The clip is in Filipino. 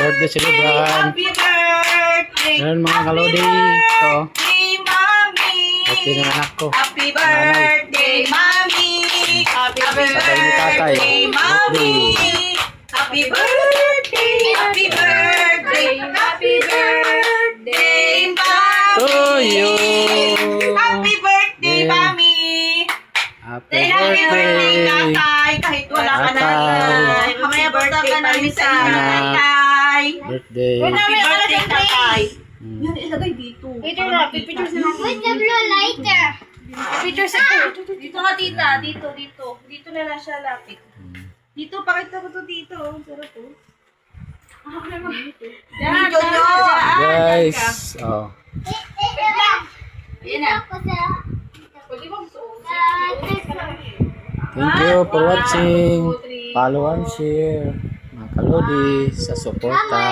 birthday celebrant. Happy birthday. Ayan mga kalodi. So, Mami. birthday ng anak ko. Happy birthday, Mami. Happy Tatay ni tatay. birthday, Mami. Happy birthday, happy birthday, happy birthday, Mami. To you. Happy birthday, Yeah. Mami. Happy Happy birthday, birthday. tatay. Kahit wala ka na. Tatay. Mamaya birthday ka namin sa Anak. tatay. Birthday. Happy birthday, tatay. Hmm. Yan, ilagay dito. Picture na, pictures na. Where's the blue lighter? Pictures na. Dito ka, tita. Dito. Dito na lang siya lapit. Dito, pakita ko to dito. Sarap to. Yan, Guys. Oh. Ayan na. Thank you for watching. Follow and share. Mga kalodi sa suporta.